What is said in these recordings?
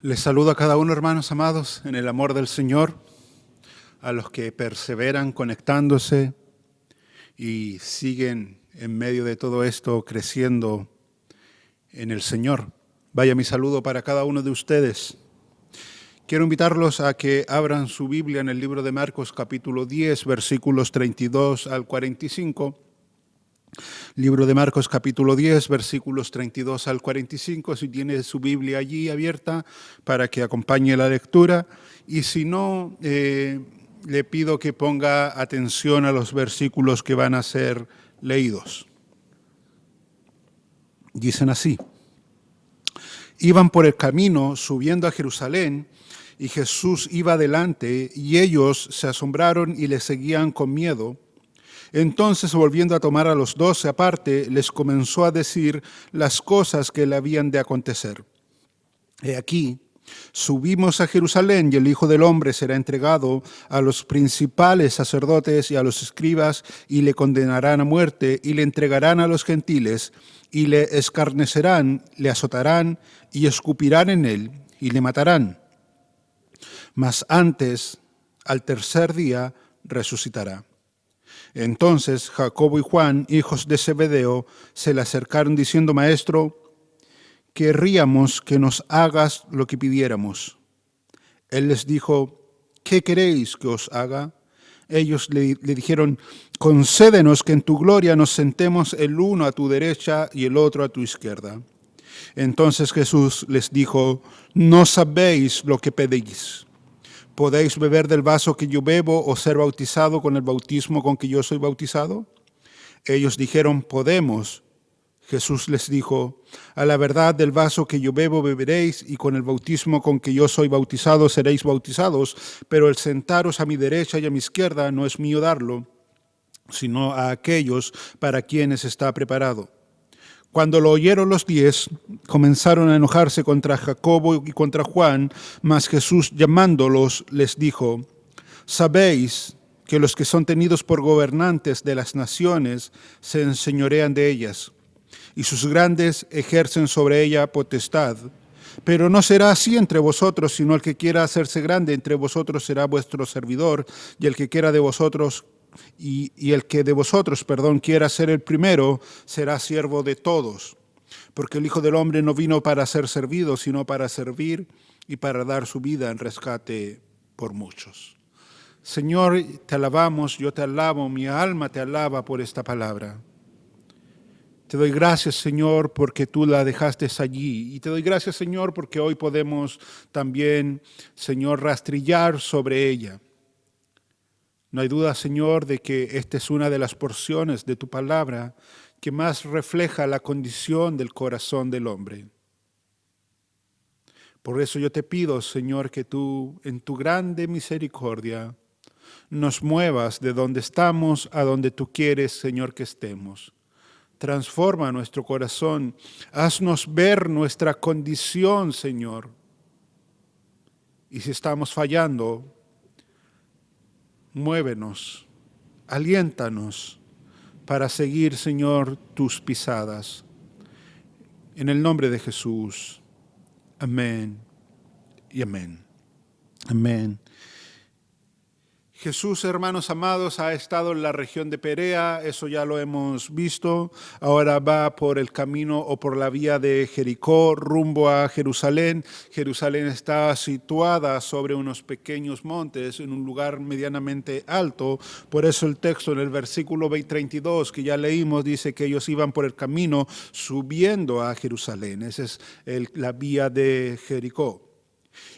Les saludo a cada uno, hermanos amados, en el amor del Señor, a los que perseveran conectándose y siguen en medio de todo esto creciendo en el Señor. Vaya mi saludo para cada uno de ustedes. Quiero invitarlos a que abran su Biblia en el libro de Marcos, capítulo 10, versículos 32 al 45. Libro de Marcos, capítulo 10, versículos 32 al 45. Si tiene su Biblia allí abierta para que acompañe la lectura. Y si no, le pido que ponga atención a los versículos que van a ser leídos. Dicen así: iban por el camino subiendo a Jerusalén, y Jesús iba adelante, y ellos se asombraron y le seguían con miedo. Entonces, volviendo a tomar a los 12 aparte, les comenzó a decir las cosas que le habían de acontecer. He aquí, subimos a Jerusalén, y el Hijo del Hombre será entregado a los principales sacerdotes y a los escribas, y le condenarán a muerte, y le entregarán a los gentiles, y le escarnecerán, le azotarán, y escupirán en él, y le matarán. Mas antes, al tercer día, resucitará. Entonces Jacobo y Juan, hijos de Zebedeo, se le acercaron diciendo: Maestro, querríamos que nos hagas lo que pidiéramos. Él les dijo: ¿qué queréis que os haga? Ellos le dijeron: concédenos que en tu gloria nos sentemos el uno a tu derecha y el otro a tu izquierda. Entonces Jesús les dijo: no sabéis lo que pedís. ¿Podéis beber del vaso que yo bebo o ser bautizado con el bautismo con que yo soy bautizado? Ellos dijeron: podemos. Jesús les dijo: a la verdad, del vaso que yo bebo beberéis, y con el bautismo con que yo soy bautizado seréis bautizados, pero el sentaros a mi derecha y a mi izquierda no es mío darlo, sino a aquellos para quienes está preparado. Cuando lo oyeron los 10, comenzaron a enojarse contra Jacobo y contra Juan, mas Jesús, llamándolos, les dijo: sabéis que los que son tenidos por gobernantes de las naciones se enseñorean de ellas, y sus grandes ejercen sobre ella potestad. Pero no será así entre vosotros, sino el que quiera hacerse grande entre vosotros será vuestro servidor, y el que quiera de vosotros el que de vosotros, quiera ser el primero, será siervo de todos. Porque el Hijo del Hombre no vino para ser servido, sino para servir y para dar su vida en rescate por muchos. Señor, te alabamos, yo te alabo, mi alma te alaba por esta palabra. Te doy gracias, Señor, porque tú la dejaste allí. Y te doy gracias, Señor, porque hoy podemos también, Señor, rastrillar sobre ella. No hay duda, Señor, de que esta es una de las porciones de tu palabra que más refleja la condición del corazón del hombre. Por eso yo te pido, Señor, que tú, en tu grande misericordia, nos muevas de donde estamos a donde tú quieres, Señor, que estemos. Transforma nuestro corazón, haznos ver nuestra condición, Señor. Y si estamos fallando, muévenos, aliéntanos para seguir, Señor, tus pisadas. En el nombre de Jesús. Amén y amén. Amén. Jesús, hermanos amados, ha estado en la región de Perea, eso ya lo hemos visto. Ahora va por el camino o por la vía de Jericó rumbo a Jerusalén. Jerusalén está situada sobre unos pequeños montes en un lugar medianamente alto. Por eso el texto en el versículo 32 que ya leímos dice que ellos iban por el camino subiendo a Jerusalén. Esa es la vía de Jericó.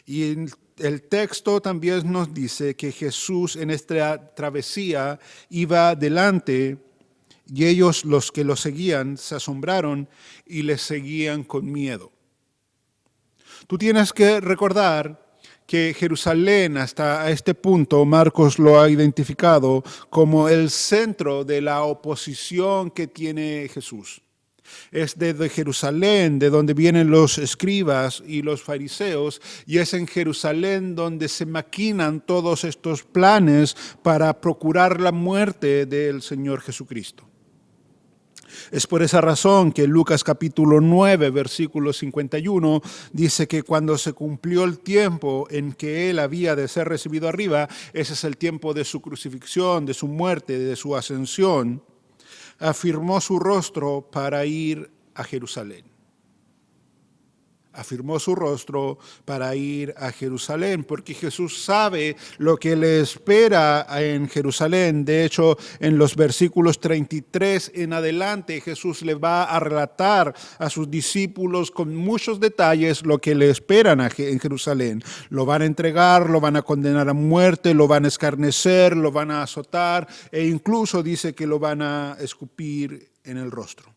Y el texto también nos dice que Jesús en esta travesía iba adelante y ellos, los que lo seguían, se asombraron y le seguían con miedo. Tú tienes que recordar que Jerusalén, hasta este punto, Marcos lo ha identificado como el centro de la oposición que tiene Jesús. Es desde Jerusalén de donde vienen los escribas y los fariseos, y es en Jerusalén donde se maquinan todos estos planes para procurar la muerte del Señor Jesucristo. Es por esa razón que Lucas capítulo 9, versículo 51, dice que cuando se cumplió el tiempo en que él había de ser recibido arriba, ese es el tiempo de su crucifixión, de su muerte, de su ascensión, afirmó su rostro para ir a Jerusalén. Afirmó su rostro para ir a Jerusalén, porque Jesús sabe lo que le espera en Jerusalén. De hecho, en los versículos 33 en adelante, Jesús le va a relatar a sus discípulos con muchos detalles lo que le esperan en Jerusalén. Lo van a entregar, lo van a condenar a muerte, lo van a escarnecer, lo van a azotar e incluso dice que lo van a escupir en el rostro.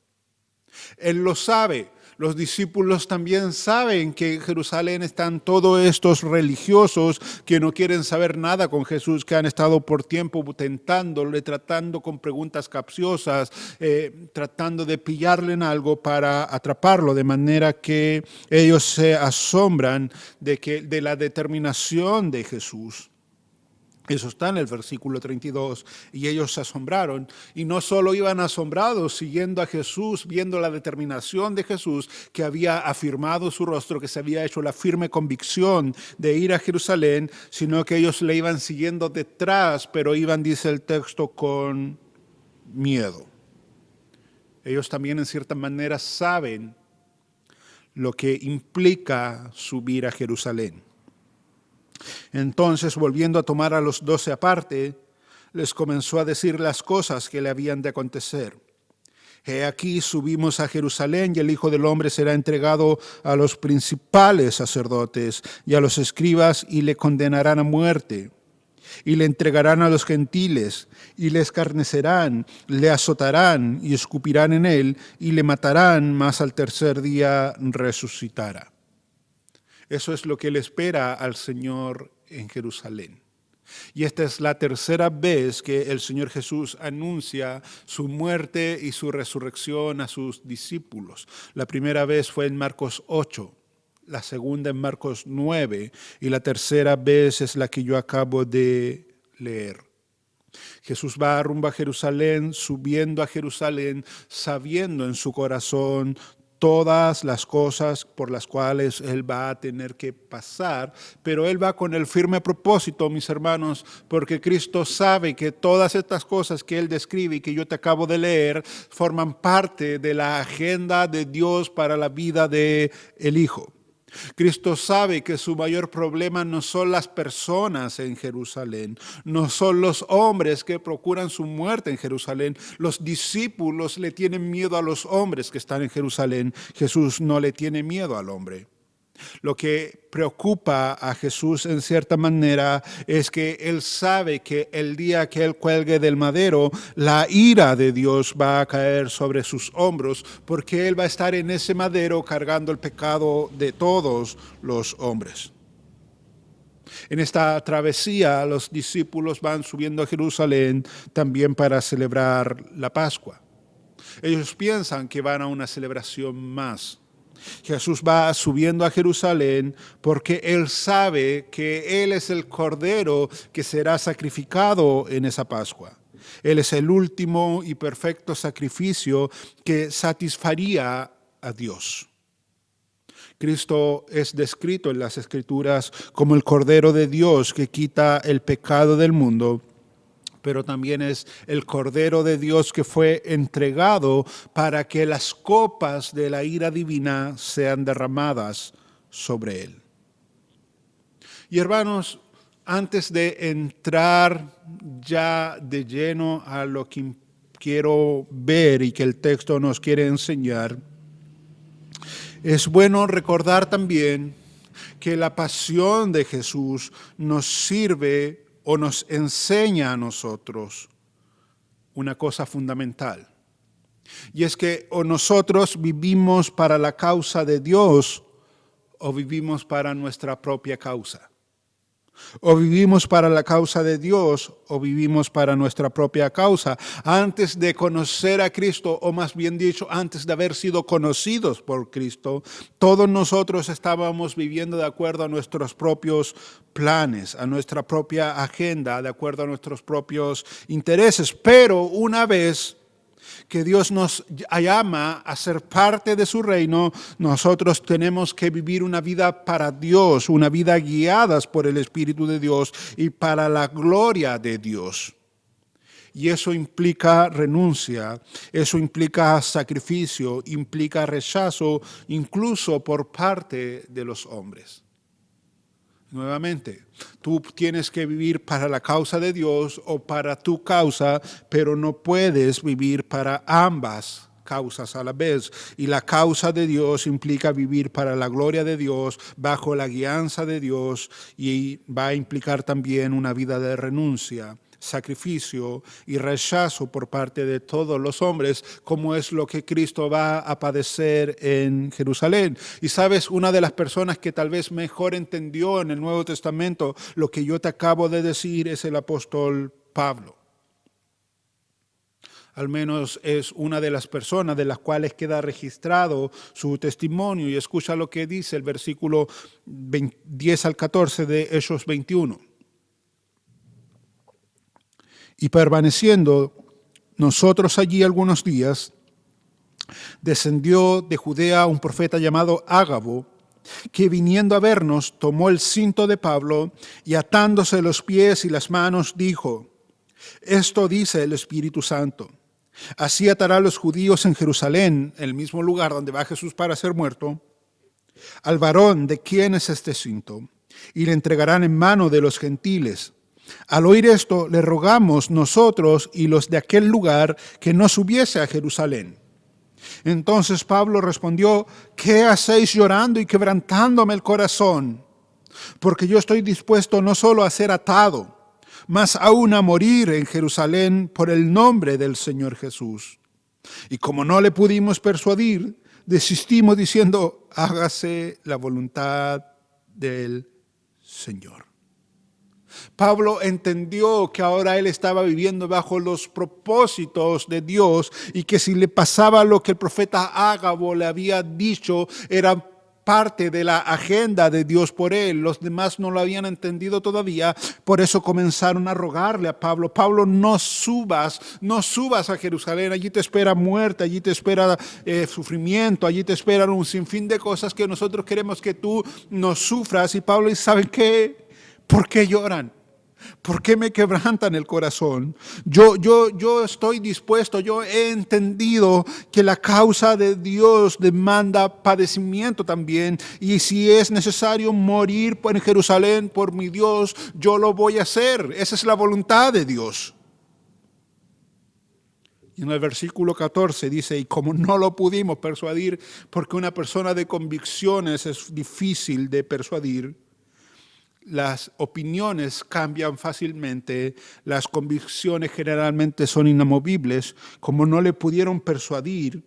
Él lo sabe. Los discípulos también saben que en Jerusalén están todos estos religiosos que no quieren saber nada con Jesús, que han estado por tiempo tentándole, tratando con preguntas capciosas, tratando de pillarle en algo para atraparlo, de manera que ellos se asombran de la determinación de Jesús. Eso está en el versículo 32, y ellos se asombraron, y no solo iban asombrados siguiendo a Jesús, viendo la determinación de Jesús, que había afirmado su rostro, que se había hecho la firme convicción de ir a Jerusalén, sino que ellos le iban siguiendo detrás, pero iban, dice el texto, con miedo. Ellos también en cierta manera saben lo que implica subir a Jerusalén. Entonces, volviendo a tomar a los 12 aparte, les comenzó a decir las cosas que le habían de acontecer. He aquí subimos a Jerusalén y el Hijo del Hombre será entregado a los principales sacerdotes y a los escribas y le condenarán a muerte. Y le entregarán a los gentiles y le escarnecerán, le azotarán y escupirán en él y le matarán, mas al tercer día resucitará. Eso es lo que le espera al Señor en Jerusalén. Y esta es la tercera vez que el Señor Jesús anuncia su muerte y su resurrección a sus discípulos. La primera vez fue en Marcos 8, la segunda en Marcos 9 y la tercera vez es la que yo acabo de leer. Jesús va rumbo a Jerusalén, subiendo a Jerusalén, sabiendo en su corazón todas las cosas por las cuales él va a tener que pasar, pero él va con el firme propósito, mis hermanos, porque Cristo sabe que todas estas cosas que él describe y que yo te acabo de leer forman parte de la agenda de Dios para la vida del Hijo. Cristo sabe que su mayor problema no son las personas en Jerusalén, no son los hombres que procuran su muerte en Jerusalén. Los discípulos le tienen miedo a los hombres que están en Jerusalén. Jesús no le tiene miedo al hombre. Lo que preocupa a Jesús en cierta manera es que él sabe que el día que él cuelgue del madero, la ira de Dios va a caer sobre sus hombros, porque él va a estar en ese madero cargando el pecado de todos los hombres. En esta travesía, los discípulos van subiendo a Jerusalén también para celebrar la Pascua. Ellos piensan que van a una celebración más. Jesús va subiendo a Jerusalén porque él sabe que él es el cordero que será sacrificado en esa Pascua. Él es el último y perfecto sacrificio que satisfaría a Dios. Cristo es descrito en las Escrituras como el Cordero de Dios que quita el pecado del mundo, pero también es el Cordero de Dios que fue entregado para que las copas de la ira divina sean derramadas sobre él. Y hermanos, antes de entrar ya de lleno a lo que quiero ver y que el texto nos quiere enseñar, es bueno recordar también que la pasión de Jesús nos sirve o nos enseña a nosotros una cosa fundamental. Y es que o nosotros vivimos para la causa de Dios o vivimos para nuestra propia causa. O vivimos para la causa de Dios o vivimos para nuestra propia causa. Antes de conocer a Cristo, o más bien dicho, antes de haber sido conocidos por Cristo, todos nosotros estábamos viviendo de acuerdo a nuestros propios planes, a nuestra propia agenda, de acuerdo a nuestros propios intereses. Pero una vez que Dios nos llama a ser parte de su reino, nosotros tenemos que vivir una vida para Dios, una vida guiadas por el Espíritu de Dios y para la gloria de Dios. Y eso implica renuncia, eso implica sacrificio, implica rechazo, incluso por parte de los hombres. Nuevamente, tú tienes que vivir para la causa de Dios o para tu causa, pero no puedes vivir para ambas causas a la vez. Y la causa de Dios implica vivir para la gloria de Dios, bajo la guianza de Dios, y va a implicar también una vida de renuncia, sacrificio y rechazo por parte de todos los hombres, como es lo que Cristo va a padecer en Jerusalén. Y sabes, una de las personas que tal vez mejor entendió en el Nuevo Testamento lo que yo te acabo de decir es el apóstol Pablo. Al menos es una de las personas de las cuales queda registrado su testimonio. Y escucha lo que dice el versículo 10 al 14 de Hechos 21. Y permaneciendo nosotros allí algunos días, descendió de Judea un profeta llamado Ágabo, que viniendo a vernos tomó el cinto de Pablo y atándose los pies y las manos dijo: esto dice el Espíritu Santo, así atará a los judíos en Jerusalén, el mismo lugar donde va Jesús para ser muerto, al varón de quien es este cinto, y le entregarán en mano de los gentiles. Al oír esto, le rogamos nosotros y los de aquel lugar que no subiese a Jerusalén. Entonces Pablo respondió: ¿qué hacéis llorando y quebrantándome el corazón? Porque yo estoy dispuesto no solo a ser atado, mas aún a morir en Jerusalén por el nombre del Señor Jesús. Y como no le pudimos persuadir, desistimos diciendo: hágase la voluntad del Señor. Pablo entendió que ahora él estaba viviendo bajo los propósitos de Dios y que si le pasaba lo que el profeta Ágabo le había dicho, era parte de la agenda de Dios por él. Los demás no lo habían entendido todavía, por eso comenzaron a rogarle a Pablo: Pablo, no subas a Jerusalén, allí te espera muerte, allí te espera sufrimiento, allí te esperan un sinfín de cosas que nosotros queremos que tú no sufras. Y Pablo dice: ¿saben qué? ¿Por qué lloran? ¿Por qué me quebrantan el corazón? Yo estoy dispuesto, yo he entendido que la causa de Dios demanda padecimiento también. Y si es necesario morir en Jerusalén por mi Dios, yo lo voy a hacer. Esa es la voluntad de Dios. Y en el versículo 14 dice: y como no lo pudimos persuadir, porque una persona de convicciones es difícil de persuadir, las opiniones cambian fácilmente, las convicciones generalmente son inamovibles. Como no le pudieron persuadir,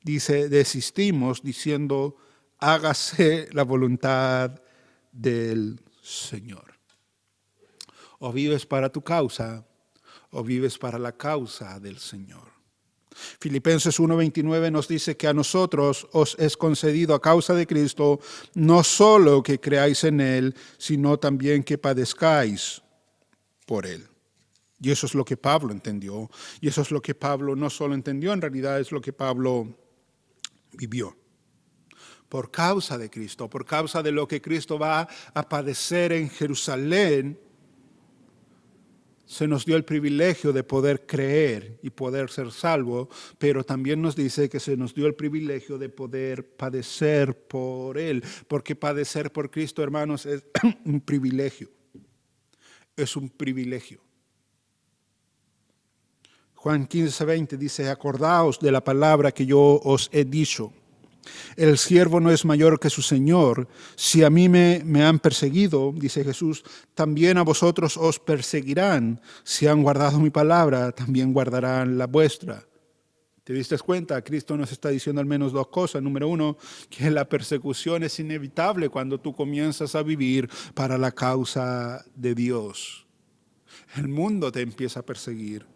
dice, desistimos diciendo: hágase la voluntad del Señor. O vives para tu causa, o vives para la causa del Señor. Filipenses 1:29 nos dice que a nosotros os es concedido a causa de Cristo no solo que creáis en Él, sino también que padezcáis por Él. Y eso es lo que Pablo entendió. Y eso es lo que Pablo no solo entendió, en realidad es lo que Pablo vivió. Por causa de Cristo, por causa de lo que Cristo va a padecer en Jerusalén, se nos dio el privilegio de poder creer y poder ser salvo, pero también nos dice que se nos dio el privilegio de poder padecer por Él, porque padecer por Cristo, hermanos, es un privilegio. Es un privilegio. Juan 15:20 dice: acordaos de la palabra que yo os he dicho. El siervo no es mayor que su Señor. Si a mí me han perseguido, dice Jesús, también a vosotros os perseguirán. Si han guardado mi palabra, también guardarán la vuestra. ¿Te diste cuenta? Cristo nos está diciendo al menos dos cosas. Número uno, que la persecución es inevitable cuando tú comienzas a vivir para la causa de Dios. El mundo te empieza a perseguir.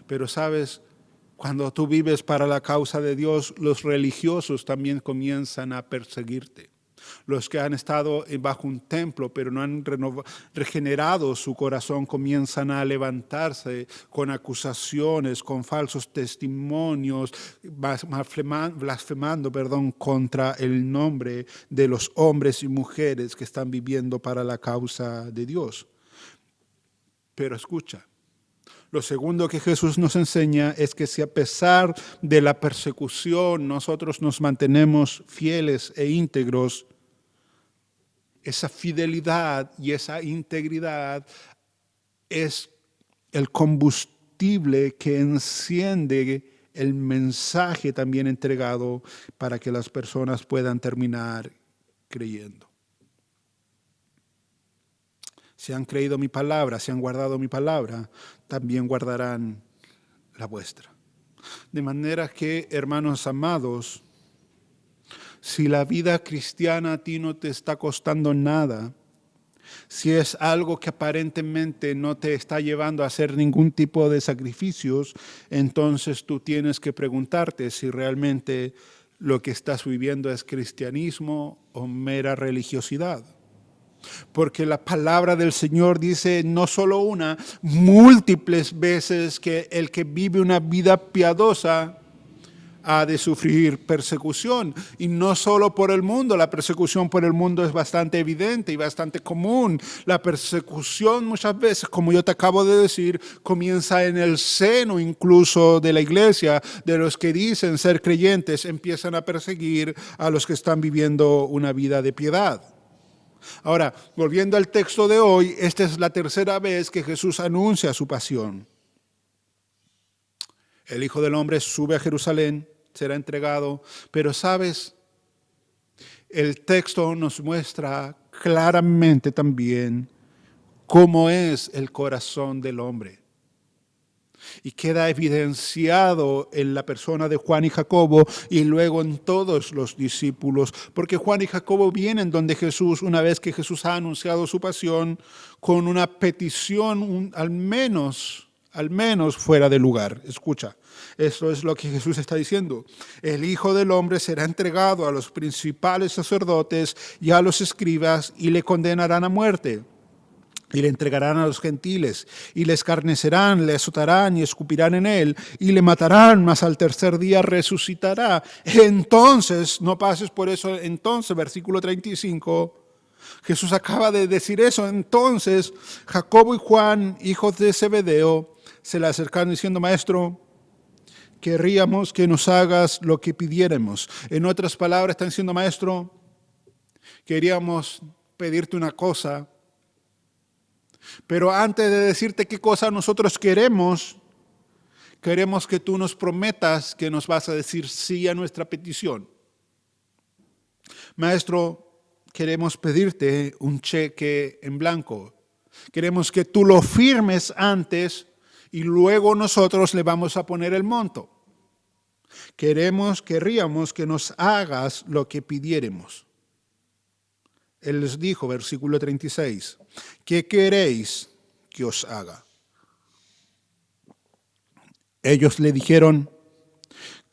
Pero sabes, cuando tú vives para la causa de Dios, los religiosos también comienzan a perseguirte. Los que han estado bajo un templo, pero no han regenerado su corazón, comienzan a levantarse con acusaciones, con falsos testimonios, blasfemando, contra el nombre de los hombres y mujeres que están viviendo para la causa de Dios. Pero escucha, lo segundo que Jesús nos enseña es que si a pesar de la persecución nosotros nos mantenemos fieles e íntegros, esa fidelidad y esa integridad es el combustible que enciende el mensaje también entregado para que las personas puedan terminar creyendo. Si han creído mi palabra, si han guardado mi palabra, también guardarán la vuestra. De manera que, hermanos amados, si la vida cristiana a ti no te está costando nada, si es algo que aparentemente no te está llevando a hacer ningún tipo de sacrificios, entonces tú tienes que preguntarte si realmente lo que estás viviendo es cristianismo o mera religiosidad. Porque la palabra del Señor dice no solo una, múltiples veces que el que vive una vida piadosa ha de sufrir persecución. Y no solo por el mundo, la persecución por el mundo es bastante evidente y bastante común. La persecución muchas veces, como yo te acabo de decir, comienza en el seno incluso de la iglesia, de los que dicen ser creyentes, empiezan a perseguir a los que están viviendo una vida de piedad. Ahora, volviendo al texto de hoy, esta es la tercera vez que Jesús anuncia su pasión. El Hijo del Hombre sube a Jerusalén, será entregado, pero ¿sabes? El texto nos muestra claramente también cómo es el corazón del hombre. Y queda evidenciado en la persona de Juan y Jacobo y luego en todos los discípulos, porque Juan y Jacobo vienen donde Jesús, una vez que Jesús ha anunciado su pasión, con una petición al menos fuera de lugar. Escucha, esto es lo que Jesús está diciendo. El Hijo del Hombre será entregado a los principales sacerdotes y a los escribas y le condenarán a muerte. Y le entregarán a los gentiles, y le escarnecerán, le azotarán y escupirán en él, y le matarán, mas al tercer día resucitará. Entonces, no pases por eso, entonces, versículo 35, Jesús acaba de decir eso. Entonces, Jacobo y Juan, hijos de Zebedeo, se le acercaron diciendo, Maestro, querríamos que nos hagas lo que pidiéramos. En otras palabras, están diciendo, Maestro, queríamos pedirte una cosa, pero antes de decirte qué cosa nosotros queremos que tú nos prometas que nos vas a decir sí a nuestra petición. Maestro, queremos pedirte un cheque en blanco. Queremos que tú lo firmes antes y luego nosotros le vamos a poner el monto. Querríamos que nos hagas lo que pidiéremos. Él les dijo, versículo 36, ¿qué queréis que os haga? Ellos le dijeron,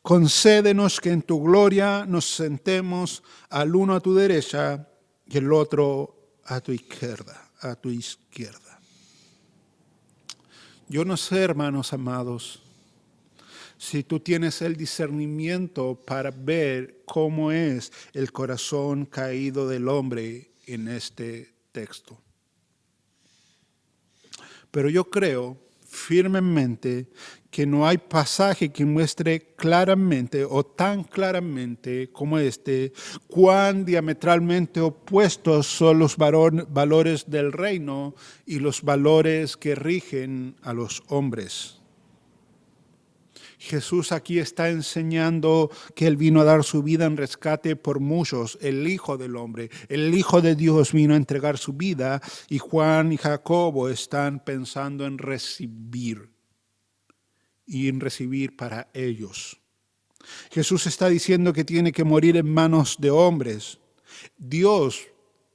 concédenos que en tu gloria nos sentemos al uno a tu derecha y el otro a tu izquierda. Yo no sé, hermanos amados, si tú tienes el discernimiento para ver cómo es el corazón caído del hombre en este texto. Pero yo creo firmemente que no hay pasaje que muestre claramente o tan claramente como este, cuán diametralmente opuestos son los valores del reino y los valores que rigen a los hombres. Jesús aquí está enseñando que Él vino a dar su vida en rescate por muchos, el Hijo del Hombre. El Hijo de Dios vino a entregar su vida y Juan y Jacobo están pensando en recibir y en recibir para ellos. Jesús está diciendo que tiene que morir en manos de hombres. Dios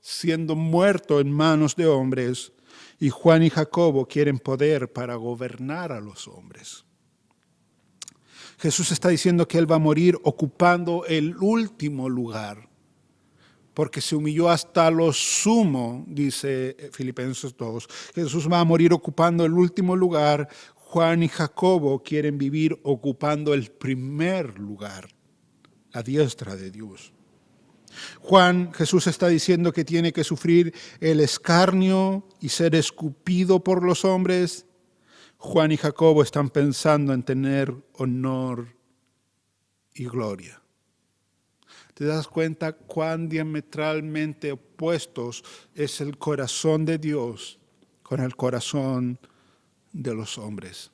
siendo muerto en manos de hombres y Juan y Jacobo quieren poder para gobernar a los hombres. Jesús está diciendo que Él va a morir ocupando el último lugar porque se humilló hasta lo sumo, dice Filipenses 2. Jesús va a morir ocupando el último lugar. Juan y Jacobo quieren vivir ocupando el primer lugar, la diestra de Dios. Jesús está diciendo que tiene que sufrir el escarnio y ser escupido por los hombres. Juan y Jacobo están pensando en tener honor y gloria. ¿Te das cuenta cuán diametralmente opuestos es el corazón de Dios con el corazón de los hombres?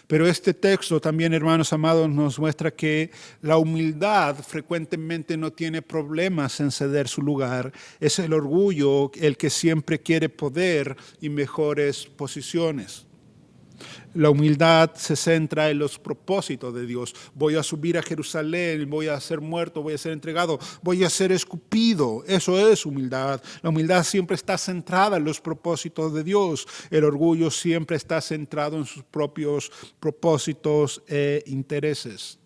Pero este texto también, hermanos amados, nos muestra que la humildad frecuentemente no tiene problemas en ceder su lugar. Es el orgullo el que siempre quiere poder y mejores posiciones. La humildad se centra en los propósitos de Dios. Voy a subir a Jerusalén, voy a ser muerto, voy a ser entregado, voy a ser escupido. Eso es humildad. La humildad siempre está centrada en los propósitos de Dios. El orgullo siempre está centrado en sus propios propósitos e intereses.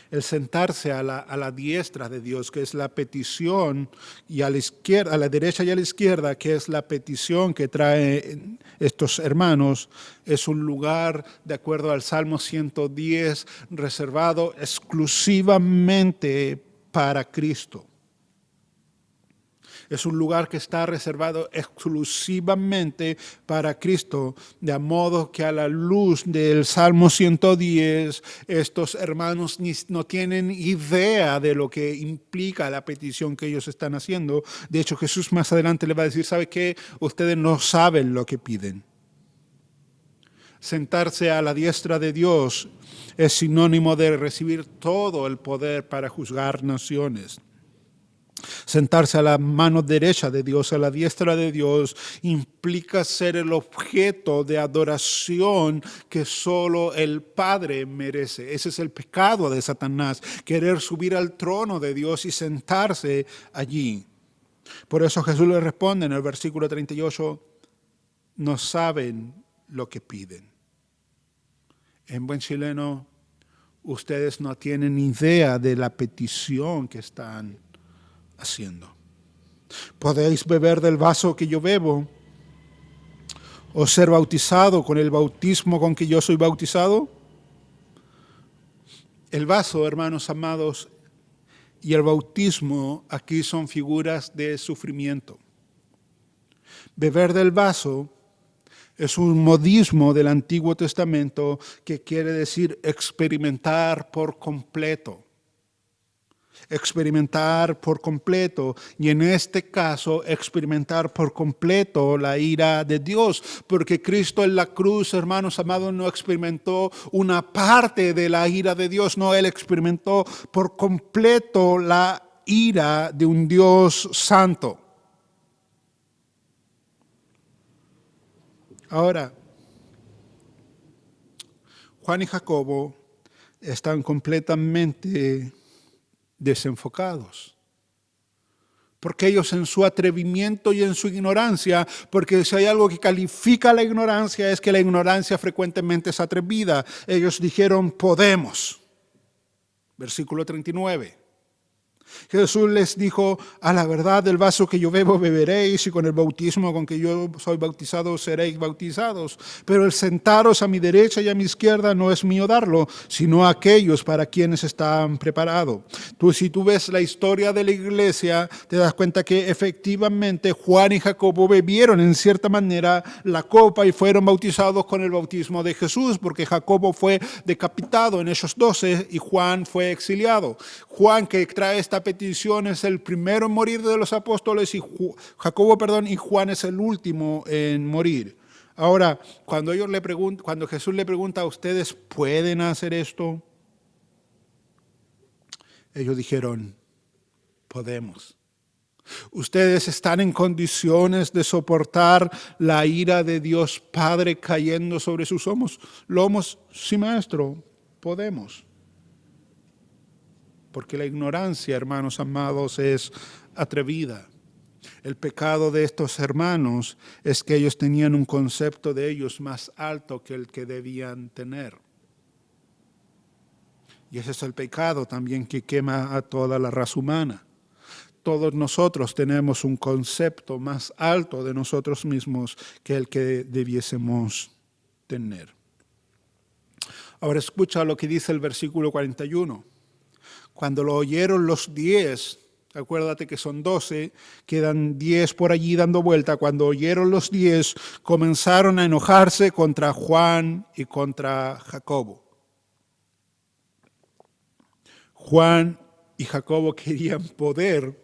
El sentarse a la diestra de Dios, que es la petición, y a la izquierda, a la derecha y a la izquierda, que es la petición que traen estos hermanos, es un lugar, de acuerdo al Salmo 110, reservado exclusivamente para Cristo. Es un lugar que está reservado exclusivamente para Cristo, de modo que a la luz del Salmo 110, estos hermanos no tienen idea de lo que implica la petición que ellos están haciendo. De hecho, Jesús más adelante le va a decir, ¿sabe qué? Ustedes no saben lo que piden. Sentarse a la diestra de Dios es sinónimo de recibir todo el poder para juzgar naciones. Sentarse a la mano derecha de Dios, a la diestra de Dios, implica ser el objeto de adoración que solo el Padre merece. Ese es el pecado de Satanás, querer subir al trono de Dios y sentarse allí. Por eso Jesús le responde en el versículo 38, no saben lo que piden. En buen chileno, ustedes no tienen idea de la petición que están haciendo. ¿Podéis beber del vaso que yo bebo o ser bautizado con el bautismo con que yo soy bautizado? El vaso, hermanos amados, y el bautismo aquí son figuras de sufrimiento. Beber del vaso es un modismo del Antiguo Testamento que quiere decir experimentar por completo. Experimentar por completo, y en este caso experimentar por completo la ira de Dios, porque Cristo en la cruz, hermanos amados, no experimentó una parte de la ira de Dios, no, Él experimentó por completo la ira de un Dios santo. Ahora, Juan y Jacobo están completamente desenfocados. Porque ellos en su atrevimiento y en su ignorancia, porque si hay algo que califica la ignorancia es que la ignorancia frecuentemente es atrevida. Ellos dijeron, podemos. Versículo 39. Jesús les dijo, a la verdad del vaso que yo bebo beberéis y con el bautismo con que yo soy bautizado seréis bautizados. Pero el sentaros a mi derecha y a mi izquierda no es mío darlo, sino a aquellos para quienes están preparados. Si tú ves la historia de la iglesia, te das cuenta que efectivamente Juan y Jacobo bebieron en cierta manera la copa y fueron bautizados con el bautismo de Jesús, porque Jacobo fue decapitado en Hechos 12 y Juan fue exiliado. Juan, que trae esta petición, es el primero en morir de los apóstoles y Juan es el último en morir. Ahora, cuando Jesús le pregunta a ustedes, ¿pueden hacer esto? Ellos dijeron, podemos. Ustedes están en condiciones de soportar la ira de Dios Padre cayendo sobre sus lomos. Sí, maestro, podemos. Porque la ignorancia, hermanos amados, es atrevida. El pecado de estos hermanos es que ellos tenían un concepto de ellos más alto que el que debían tener. Y ese es el pecado también que quema a toda la raza humana. Todos nosotros tenemos un concepto más alto de nosotros mismos que el que debiésemos tener. Ahora escucha lo que dice el versículo 41. Cuando lo oyeron los 10, acuérdate que son 12, quedan 10 por allí dando vuelta. Cuando oyeron los 10, comenzaron a enojarse contra Juan y contra Jacobo. Juan y Jacobo querían poder,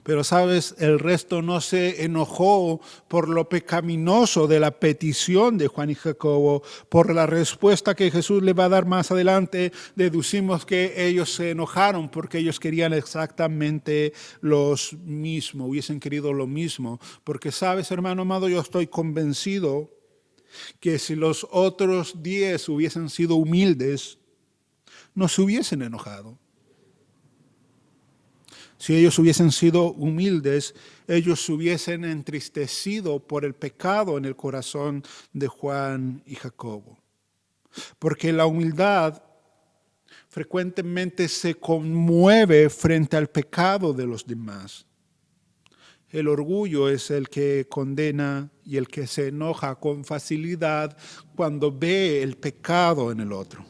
pero sabes, el resto no se enojó por lo pecaminoso de la petición de Juan y Jacobo, por la respuesta que Jesús le va a dar más adelante. Deducimos que ellos se enojaron porque ellos querían exactamente lo mismo, hubiesen querido lo mismo. Porque sabes, hermano amado, yo estoy convencido que si los otros 10 hubiesen sido humildes, no se hubiesen enojado. Si ellos hubiesen sido humildes, ellos se hubiesen entristecido por el pecado en el corazón de Juan y Jacobo. Porque la humildad frecuentemente se conmueve frente al pecado de los demás. El orgullo es el que condena y el que se enoja con facilidad cuando ve el pecado en el otro.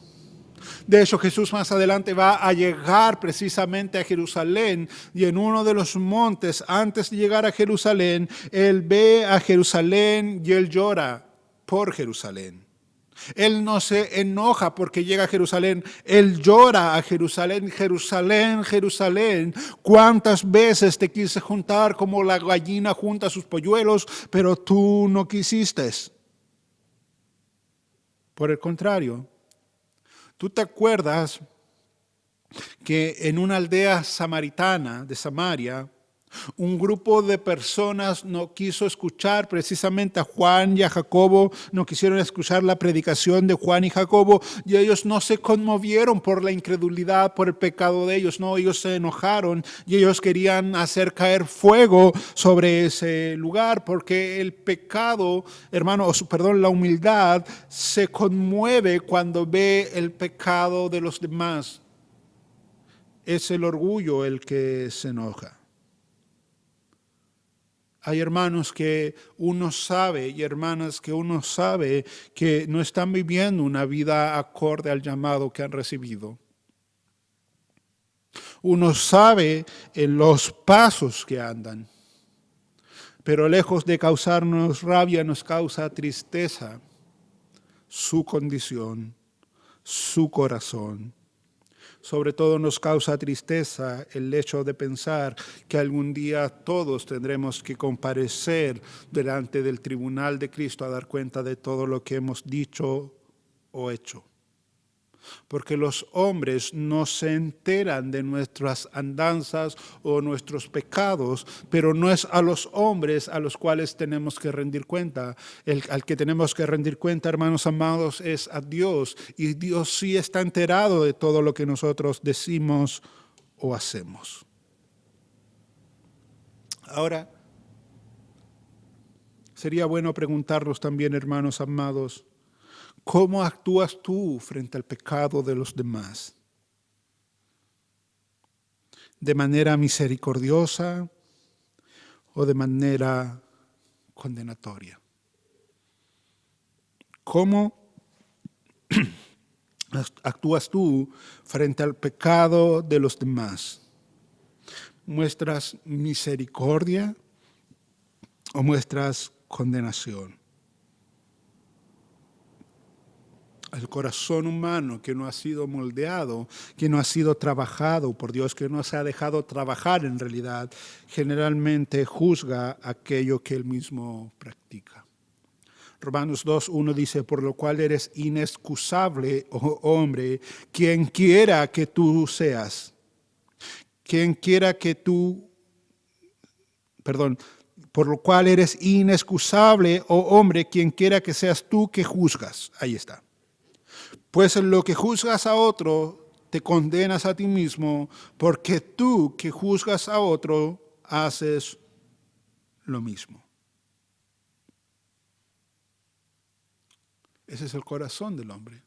De hecho, Jesús más adelante va a llegar precisamente a Jerusalén y en uno de los montes, antes de llegar a Jerusalén, Él ve a Jerusalén y Él llora por Jerusalén. Él no se enoja porque llega a Jerusalén, Él llora a Jerusalén. Jerusalén, Jerusalén, cuántas veces te quise juntar como la gallina junta sus polluelos, pero tú no quisiste. Por el contrario, ¿tú te acuerdas que en una aldea samaritana de Samaria, un grupo de personas no quiso escuchar precisamente a Juan y a Jacobo, no quisieron escuchar la predicación de Juan y Jacobo, y ellos no se conmovieron por la incredulidad, por el pecado de ellos, no, ellos se enojaron y ellos querían hacer caer fuego sobre ese lugar, porque el pecado, hermano, perdón, la humildad se conmueve cuando ve el pecado de los demás. Es el orgullo el que se enoja. Hay hermanos que uno sabe y hermanas que uno sabe que no están viviendo una vida acorde al llamado que han recibido. Uno sabe en los pasos que andan, pero lejos de causarnos rabia nos causa tristeza su condición, su corazón. Sobre todo nos causa tristeza el hecho de pensar que algún día todos tendremos que comparecer delante del tribunal de Cristo a dar cuenta de todo lo que hemos dicho o hecho. Porque los hombres no se enteran de nuestras andanzas o nuestros pecados, pero no es a los hombres a los cuales tenemos que rendir cuenta. Al que tenemos que rendir cuenta, hermanos amados, es a Dios. Y Dios sí está enterado de todo lo que nosotros decimos o hacemos. Ahora, sería bueno preguntarnos también, hermanos amados, ¿cómo actúas tú frente al pecado de los demás? ¿De manera misericordiosa o de manera condenatoria? ¿Cómo actúas tú frente al pecado de los demás? ¿Muestras misericordia o muestras condenación? El corazón humano que no ha sido moldeado, que no ha sido trabajado por Dios, que no se ha dejado trabajar en realidad, generalmente juzga aquello que él mismo practica. Romanos 2:1 dice, por lo cual eres inexcusable, oh hombre, quien quiera que tú seas. Quien quiera que tú, por lo cual eres inexcusable, oh hombre, quien quiera que seas tú que juzgas. Ahí está. Pues en lo que juzgas a otro, te condenas a ti mismo, porque tú que juzgas a otro, haces lo mismo. Ese es el corazón del hombre.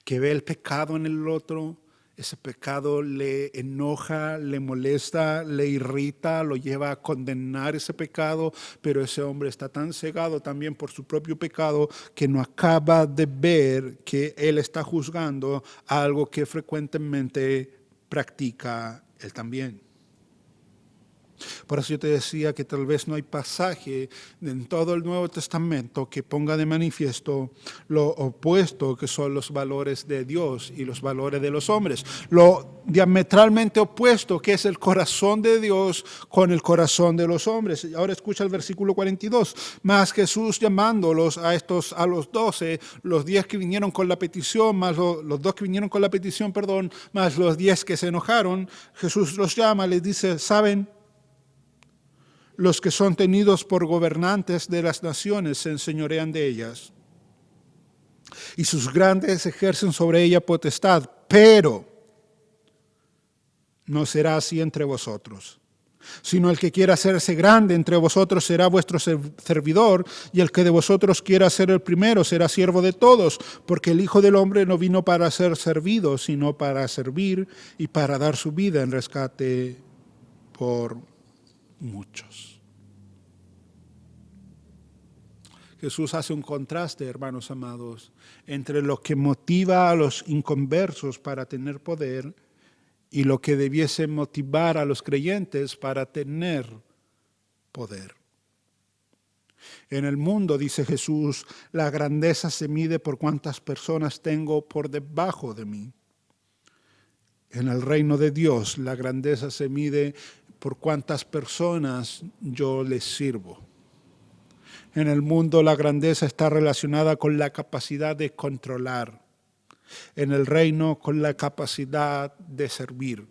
que ve el pecado en el otro, ese pecado le enoja, le molesta, le irrita, lo lleva a condenar ese pecado, pero ese hombre está tan cegado también por su propio pecado que no acaba de ver que él está juzgando algo que frecuentemente practica él también. Por eso yo te decía que tal vez no hay pasaje en todo el Nuevo Testamento que ponga de manifiesto lo opuesto que son los valores de Dios y los valores de los hombres. Lo diametralmente opuesto que es el corazón de Dios con el corazón de los hombres. Ahora escucha el versículo 42. Mas Jesús llamándolos a los 12, los 10 que vinieron con la petición, más los 2 que vinieron con la petición, perdón, más los 10 que se enojaron, Jesús los llama, les dice, ¿saben? Los que son tenidos por gobernantes de las naciones se enseñorean de ellas, y sus grandes ejercen sobre ella potestad, pero no será así entre vosotros, sino el que quiera hacerse grande entre vosotros será vuestro servidor, y el que de vosotros quiera ser el primero será siervo de todos, porque el Hijo del Hombre no vino para ser servido, sino para servir y para dar su vida en rescate por muchos. Jesús hace un contraste, hermanos amados, entre lo que motiva a los inconversos para tener poder y lo que debiese motivar a los creyentes para tener poder. En el mundo, dice Jesús, la grandeza se mide por cuántas personas tengo por debajo de mí. En el reino de Dios, la grandeza se mide por cuántas personas yo les sirvo. En el mundo la grandeza está relacionada con la capacidad de controlar. En el reino con la capacidad de servir.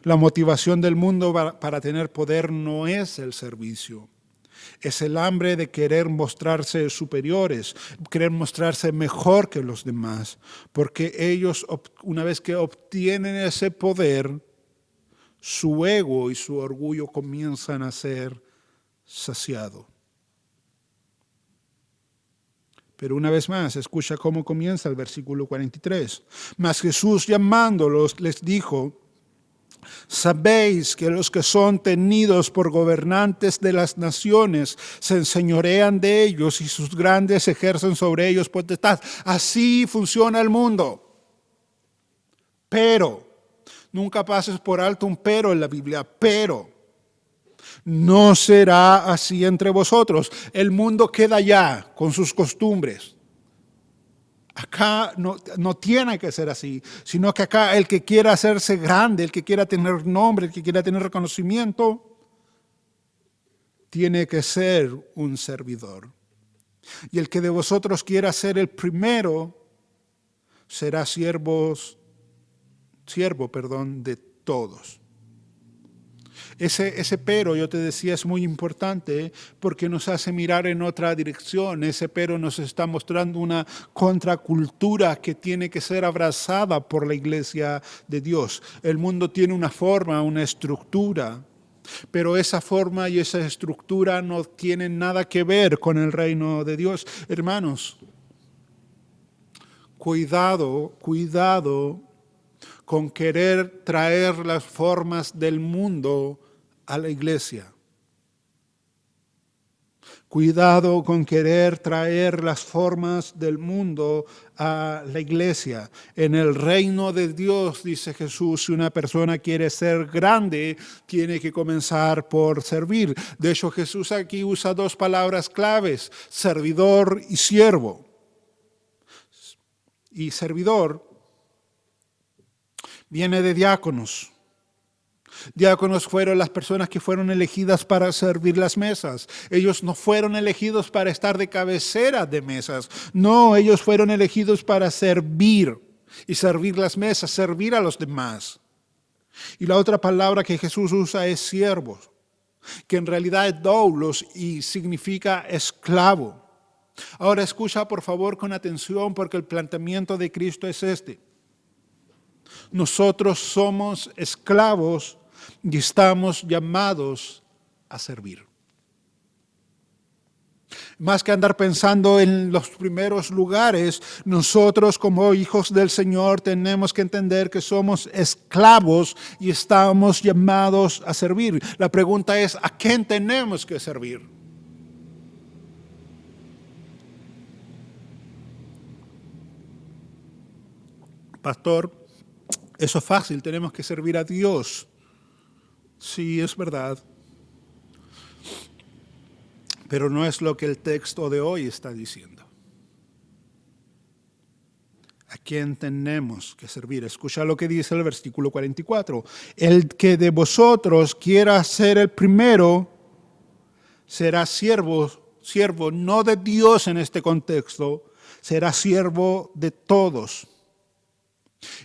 La motivación del mundo para tener poder no es el servicio. Es el hambre de querer mostrarse superiores, querer mostrarse mejor que los demás. Porque ellos, una vez que obtienen ese poder, su ego y su orgullo comienzan a ser saciados. Pero una vez más, escucha cómo comienza el versículo 43. Mas Jesús llamándolos les dijo, sabéis que los que son tenidos por gobernantes de las naciones se enseñorean de ellos y sus grandes ejercen sobre ellos potestad. Así funciona el mundo. Pero, nunca pases por alto un pero en la Biblia, pero no será así entre vosotros. El mundo queda ya con sus costumbres. Acá no tiene que ser así, sino que acá el que quiera hacerse grande, el que quiera tener nombre, el que quiera tener reconocimiento, tiene que ser un servidor. Y el que de vosotros quiera ser el primero, será siervo de todos. Ese pero, yo te decía, es muy importante porque nos hace mirar en otra dirección. Ese pero nos está mostrando una contracultura que tiene que ser abrazada por la iglesia de Dios. El mundo tiene una forma, una estructura, pero esa forma y esa estructura no tienen nada que ver con el reino de Dios. Hermanos, cuidado con querer traer las formas del mundo a la iglesia. Cuidado con querer traer las formas del mundo a la iglesia. En el reino de Dios, dice Jesús, si una persona quiere ser grande, tiene que comenzar por servir. De hecho, Jesús aquí usa 2 palabras claves, servidor y siervo. Y servidor viene de diáconos. Diáconos fueron las personas que fueron elegidas para servir las mesas. Ellos no fueron elegidos para estar de cabecera de mesas. No, ellos fueron elegidos para servir y servir las mesas, servir a los demás. Y la otra palabra que Jesús usa es siervos, que en realidad es doulos y significa esclavo. Ahora escucha por favor con atención porque el planteamiento de Cristo es este. Nosotros somos esclavos y estamos llamados a servir. Más que andar pensando en los primeros lugares, nosotros como hijos del Señor tenemos que entender que somos esclavos y estamos llamados a servir. La pregunta es, ¿a quién tenemos que servir? Pastor, eso es fácil, tenemos que servir a Dios. Sí, es verdad. Pero no es lo que el texto de hoy está diciendo. ¿A quién tenemos que servir? Escucha lo que dice el versículo 44. El que de vosotros quiera ser el primero será siervo no de Dios en este contexto, será siervo de todos.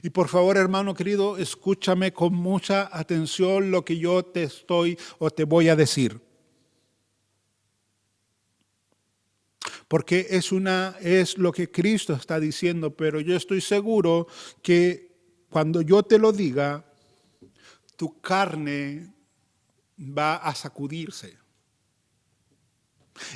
Y por favor, hermano querido, escúchame con mucha atención lo que yo te estoy o te voy a decir. Porque es lo que Cristo está diciendo, pero yo estoy seguro que cuando yo te lo diga, tu carne va a sacudirse.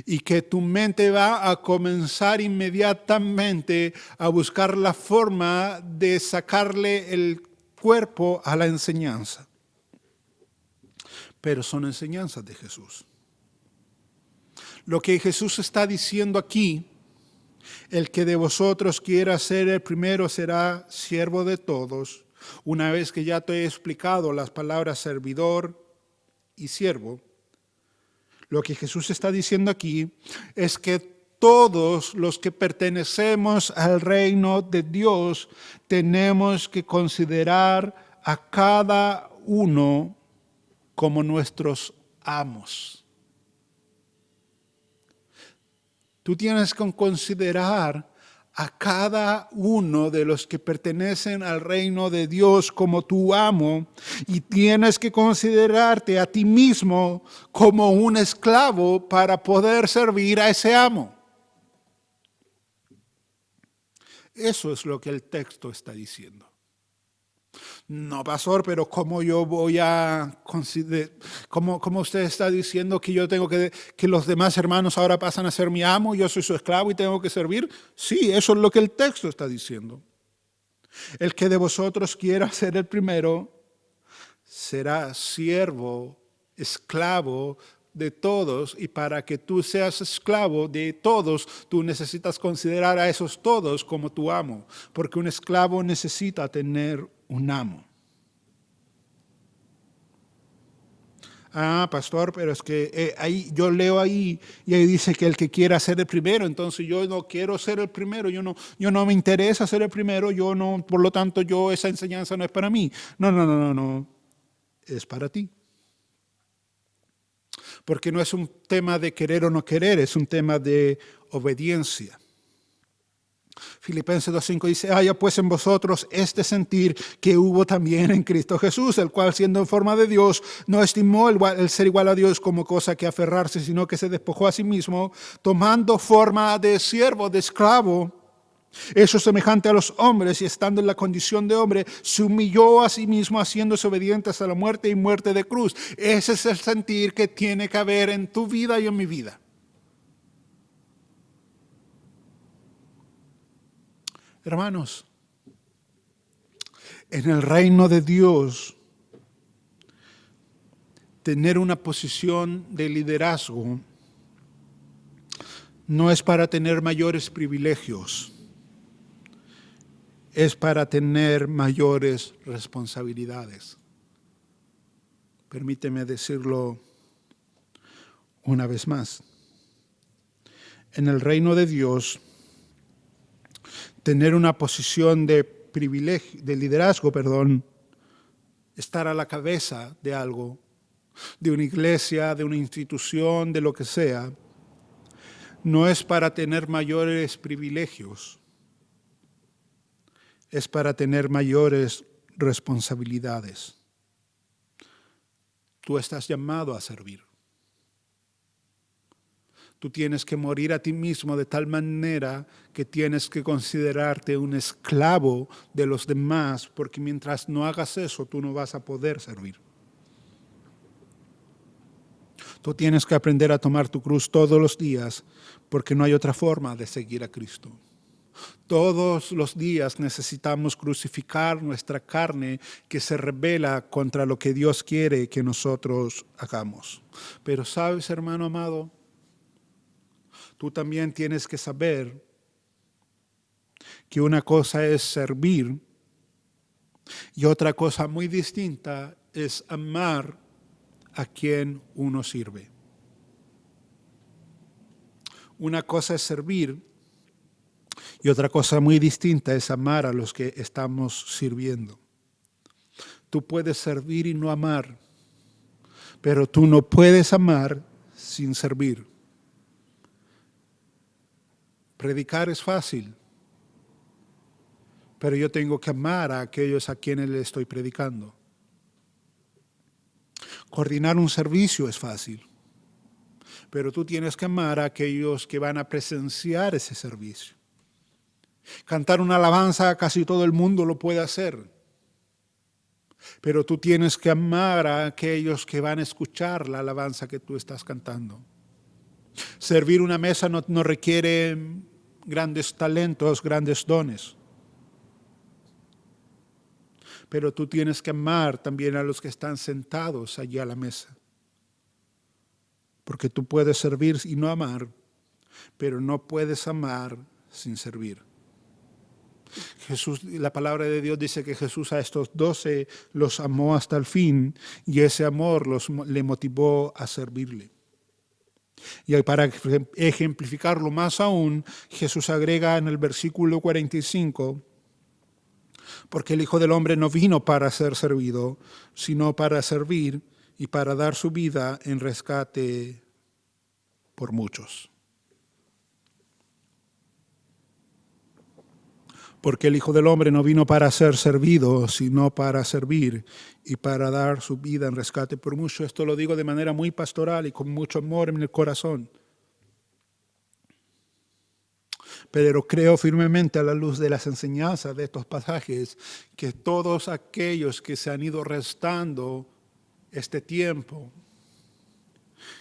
Y que tu mente va a comenzar inmediatamente a buscar la forma de sacarle el cuerpo a la enseñanza. Pero son enseñanzas de Jesús. Lo que Jesús está diciendo aquí, el que de vosotros quiera ser el primero será siervo de todos. Una vez que ya te he explicado las palabras servidor y siervo, lo que Jesús está diciendo aquí es que todos los que pertenecemos al reino de Dios tenemos que considerar a cada uno como nuestros amos. Tú tienes que considerar a cada uno de los que pertenecen al reino de Dios como tu amo y tienes que considerarte a ti mismo como un esclavo para poder servir a ese amo. Eso es lo que el texto está diciendo. No, pastor, pero ¿cómo yo voy a considerar, cómo usted está diciendo que yo tengo que los demás hermanos ahora pasan a ser mi amo, yo soy su esclavo y tengo que servir? Sí, eso es lo que el texto está diciendo. El que de vosotros quiera ser el primero será siervo, esclavo de todos, y para que tú seas esclavo de todos, tú necesitas considerar a esos todos como tu amo, porque un esclavo necesita tener un amo. Ah, pastor, pero es que ahí yo leo ahí y ahí dice que el que quiera ser el primero, entonces yo no quiero ser el primero, yo no me interesa ser el primero, yo no, por lo tanto esa enseñanza no es para mí. No, es para ti. Porque no es un tema de querer o no querer, es un tema de obediencia. Filipenses 2:5 dice, haya pues en vosotros este sentir que hubo también en Cristo Jesús, el cual siendo en forma de Dios, no estimó el ser igual a Dios como cosa que aferrarse, sino que se despojó a sí mismo, tomando forma de siervo, de esclavo, eso semejante a los hombres, y estando en la condición de hombre, se humilló a sí mismo, haciéndose obediente hasta la muerte y muerte de cruz. Ese es el sentir que tiene que haber en tu vida y en mi vida. Hermanos, en el reino de Dios, tener una posición de liderazgo no es para tener mayores privilegios, es para tener mayores responsabilidades. Permíteme decirlo una vez más. En el reino de Dios, tener una posición de privilegio, de liderazgo, estar a la cabeza de algo, de una iglesia, de una institución, de lo que sea, no es para tener mayores privilegios, es para tener mayores responsabilidades. Tú estás llamado a servir. Tú tienes que morir a ti mismo de tal manera que tienes que considerarte un esclavo de los demás, porque mientras no hagas eso, tú no vas a poder servir. Tú tienes que aprender a tomar tu cruz todos los días porque no hay otra forma de seguir a Cristo. Todos los días necesitamos crucificar nuestra carne que se rebela contra lo que Dios quiere que nosotros hagamos. Pero sabes, hermano amado, tú también tienes que saber que una cosa es servir y otra cosa muy distinta es amar a quien uno sirve. Una cosa es servir y otra cosa muy distinta es amar a los que estamos sirviendo. Tú puedes servir y no amar, pero tú no puedes amar sin servir. Predicar es fácil, pero yo tengo que amar a aquellos a quienes le estoy predicando. Coordinar un servicio es fácil, pero tú tienes que amar a aquellos que van a presenciar ese servicio. Cantar una alabanza, casi todo el mundo lo puede hacer, pero tú tienes que amar a aquellos que van a escuchar la alabanza que tú estás cantando. Servir una mesa no requiere grandes talentos, grandes dones. Pero tú tienes que amar también a los que están sentados allí a la mesa. Porque tú puedes servir y no amar, pero no puedes amar sin servir. Jesús, la palabra de Dios dice que Jesús a estos 12 los amó hasta el fin y ese amor le motivó a servirle. Y para ejemplificarlo más aún, Jesús agrega en el versículo 45, porque el Hijo del Hombre no vino para ser servido, sino para servir y para dar su vida en rescate por muchos. Porque el Hijo del Hombre no vino para ser servido, sino para servir y para dar su vida en rescate por muchos. Esto lo digo de manera muy pastoral y con mucho amor en el corazón. Pero creo firmemente a la luz de las enseñanzas de estos pasajes que todos aquellos que se han ido restando este tiempo,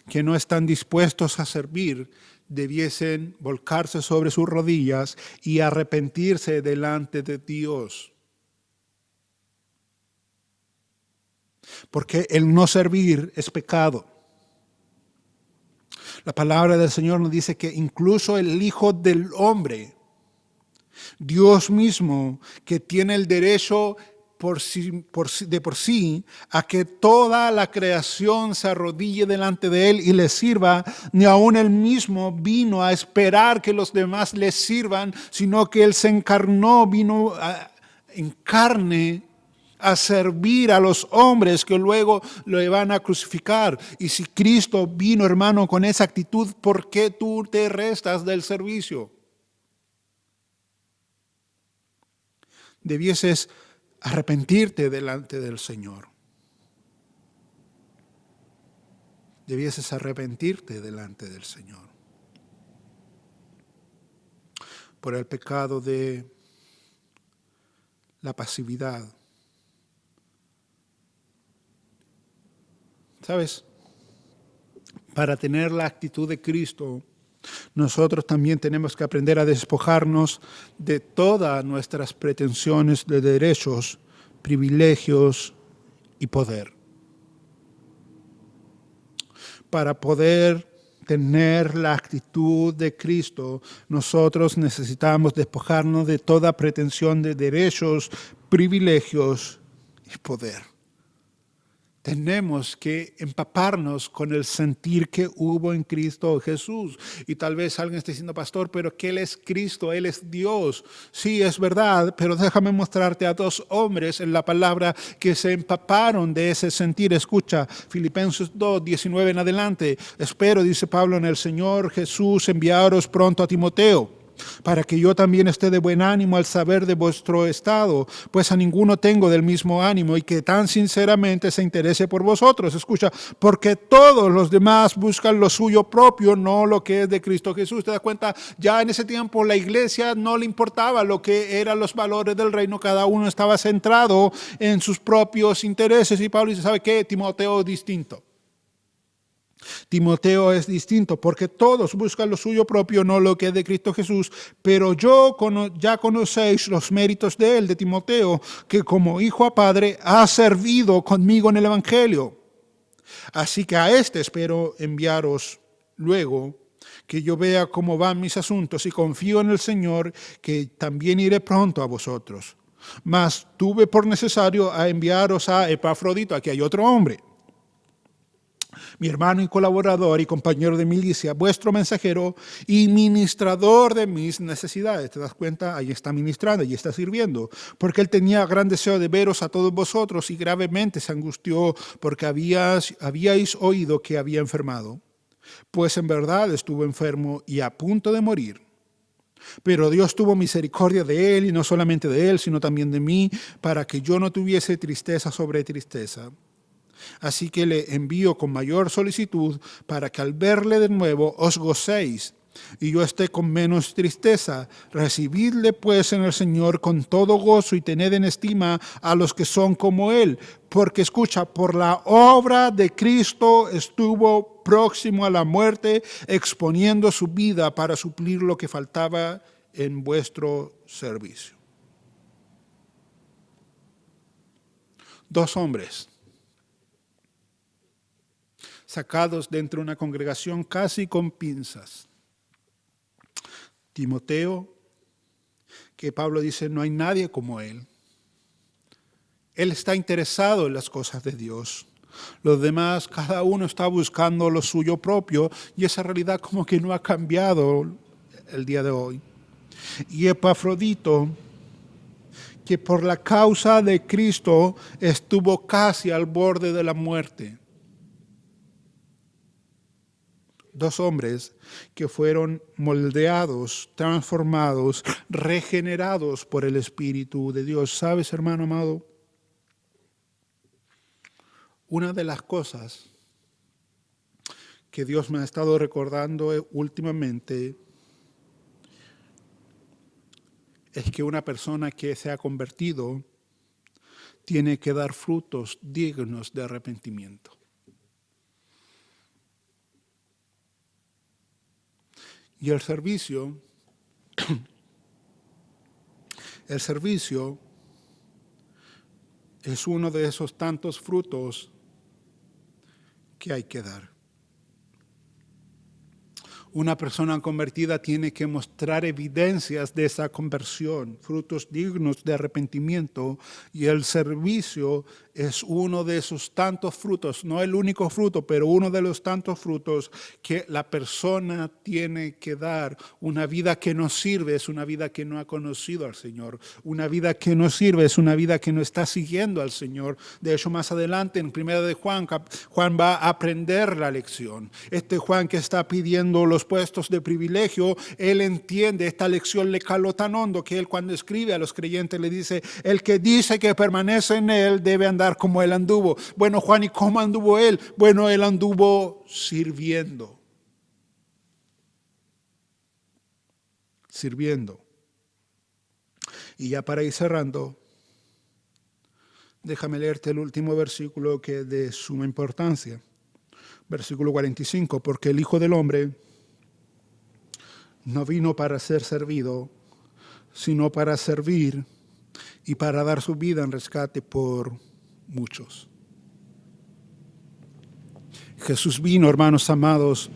que no están dispuestos a servir, debiesen volcarse sobre sus rodillas y arrepentirse delante de Dios. Porque el no servir es pecado. La palabra del Señor nos dice que incluso el Hijo del Hombre, Dios mismo, que tiene el derecho de por sí a que toda la creación se arrodille delante de Él y le sirva, ni aun Él mismo vino a esperar que los demás le sirvan, sino que Él se encarnó, vino en carne a servir a los hombres que luego lo van a crucificar. Y si Cristo vino, hermano, con esa actitud, ¿por qué tú te restas del servicio? Debieses arrepentirte delante del Señor. Debieses arrepentirte delante del Señor por el pecado de la pasividad. ¿Sabes? Para tener la actitud de Cristo, nosotros también tenemos que aprender a despojarnos de todas nuestras pretensiones de derechos, privilegios y poder. Para poder tener la actitud de Cristo, nosotros necesitamos despojarnos de toda pretensión de derechos, privilegios y poder. Tenemos que empaparnos con el sentir que hubo en Cristo Jesús. Y tal vez alguien esté diciendo, pastor, pero que Él es Cristo, Él es Dios. Sí, es verdad, pero déjame mostrarte a dos hombres en la palabra que se empaparon de ese sentir. Escucha, Filipenses 2, 19 en adelante. Espero, dice Pablo, en el Señor Jesús, enviaros pronto a Timoteo, para que yo también esté de buen ánimo al saber de vuestro estado, pues a ninguno tengo del mismo ánimo y que tan sinceramente se interese por vosotros. Escucha, porque todos los demás buscan lo suyo propio, no lo que es de Cristo Jesús. ¿Te das cuenta? Ya en ese tiempo la iglesia no le importaba lo que eran los valores del reino, cada uno estaba centrado en sus propios intereses. Y Pablo dice, ¿sabe qué? Timoteo es distinto. Timoteo es distinto porque todos buscan lo suyo propio, no lo que es de Cristo Jesús, pero ya conocéis los méritos de él, de Timoteo, que como hijo a padre ha servido conmigo en el Evangelio. Así que a este espero enviaros luego, que yo vea cómo van mis asuntos y confío en el Señor, que también iré pronto a vosotros. Mas tuve por necesario a enviaros a Epafrodito. Aquí hay otro hombre, mi hermano y colaborador y compañero de milicia, vuestro mensajero y ministrador de mis necesidades. ¿Te das cuenta? Ahí está ministrando, ahí está sirviendo. Porque él tenía gran deseo de veros a todos vosotros y gravemente se angustió porque habíais oído que había enfermado. Pues en verdad estuvo enfermo y a punto de morir. Pero Dios tuvo misericordia de él, y no solamente de él, sino también de mí, para que yo no tuviese tristeza sobre tristeza. Así que le envío con mayor solicitud para que al verle de nuevo os gocéis y yo esté con menos tristeza. Recibidle pues en el Señor con todo gozo y tened en estima a los que son como él. Porque escucha, por la obra de Cristo estuvo próximo a la muerte, exponiendo su vida para suplir lo que faltaba en vuestro servicio. Dos hombres sacados dentro de una congregación casi con pinzas. Timoteo, que Pablo dice, no hay nadie como él. Él está interesado en las cosas de Dios. Los demás, cada uno está buscando lo suyo propio, y esa realidad como que no ha cambiado el día de hoy. Y Epafrodito, que por la causa de Cristo estuvo casi al borde de la muerte. Dos hombres que fueron moldeados, transformados, regenerados por el Espíritu de Dios. ¿Sabes, hermano amado? Una de las cosas que Dios me ha estado recordando últimamente es que una persona que se ha convertido tiene que dar frutos dignos de arrepentimiento. Y el servicio es uno de esos tantos frutos que hay que dar. Una persona convertida tiene que mostrar evidencias de esa conversión, frutos dignos de arrepentimiento, y el servicio es uno de esos tantos frutos, no el único fruto, pero uno de los tantos frutos que la persona tiene que dar. Una vida que no sirve es una vida que no ha conocido al Señor. Una vida que no sirve es una vida que no está siguiendo al Señor. De hecho, más adelante en 1 de Juan, Juan va a aprender la lección. Este Juan que está pidiendo los puestos de privilegio, él entiende, esta lección le caló tan hondo que él cuando escribe a los creyentes le dice, el que dice que permanece en él debe andar como él anduvo. Bueno, Juan, ¿y cómo anduvo él? Bueno, él anduvo sirviendo. Y ya para ir cerrando, déjame leerte el último versículo que es de suma importancia. Versículo 45, porque el Hijo del Hombre no vino para ser servido, sino para servir y para dar su vida en rescate por muchos. Jesús vino, hermanos amados,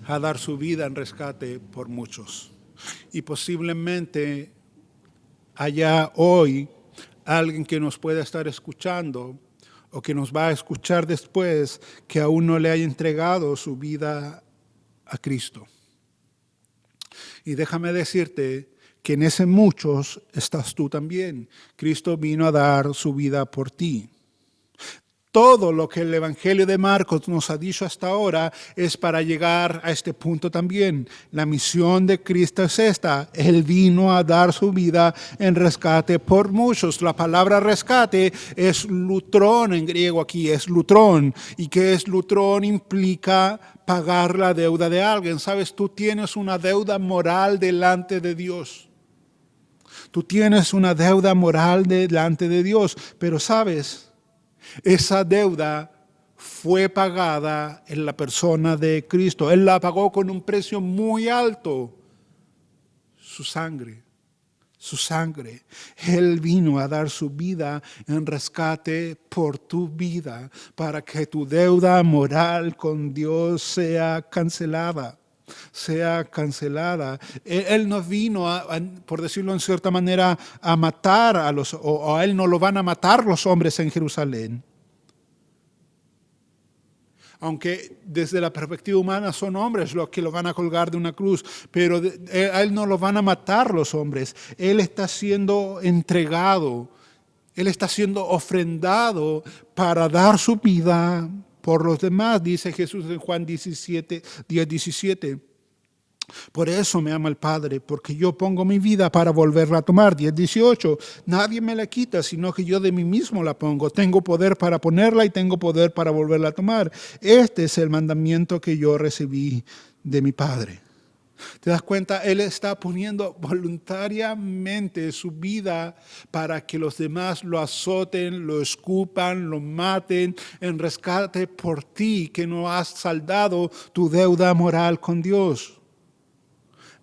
a dar su vida en rescate por muchos. Y posiblemente haya hoy alguien que nos pueda estar escuchando o que nos va a escuchar después que aún no le haya entregado su vida a Cristo. Y déjame decirte que en ese muchos estás tú también. Cristo vino a dar su vida por ti. Todo lo que el Evangelio de Marcos nos ha dicho hasta ahora es para llegar a este punto también. La misión de Cristo es esta. Él vino a dar su vida en rescate por muchos. La palabra rescate es lutrón en griego aquí, es lutrón. ¿Y qué es lutrón? Implica pagar la deuda de alguien. Sabes, tú tienes una deuda moral delante de Dios. Tú tienes una deuda moral delante de Dios, pero sabes, esa deuda fue pagada en la persona de Cristo. Él la pagó con un precio muy alto, su sangre. Su sangre. Él vino a dar su vida en rescate por tu vida, para que tu deuda moral con Dios sea cancelada. Sea cancelada. Él no vino, por decirlo en cierta manera, a matar o a él no lo van a matar los hombres en Jerusalén. Aunque desde la perspectiva humana son hombres los que lo van a colgar de una cruz, pero a él no lo van a matar los hombres. Él está siendo entregado, él está siendo ofrendado para dar su vida por los demás, dice Jesús en Juan 17, 10-17. Por eso me ama el Padre, porque yo pongo mi vida para volverla a tomar. 10:18. Nadie me la quita, sino que yo de mí mismo la pongo. Tengo poder para ponerla y tengo poder para volverla a tomar. Este es el mandamiento que yo recibí de mi Padre. ¿Te das cuenta? Él está poniendo voluntariamente su vida para que los demás lo azoten, lo escupan, lo maten en rescate por ti, que no has saldado tu deuda moral con Dios.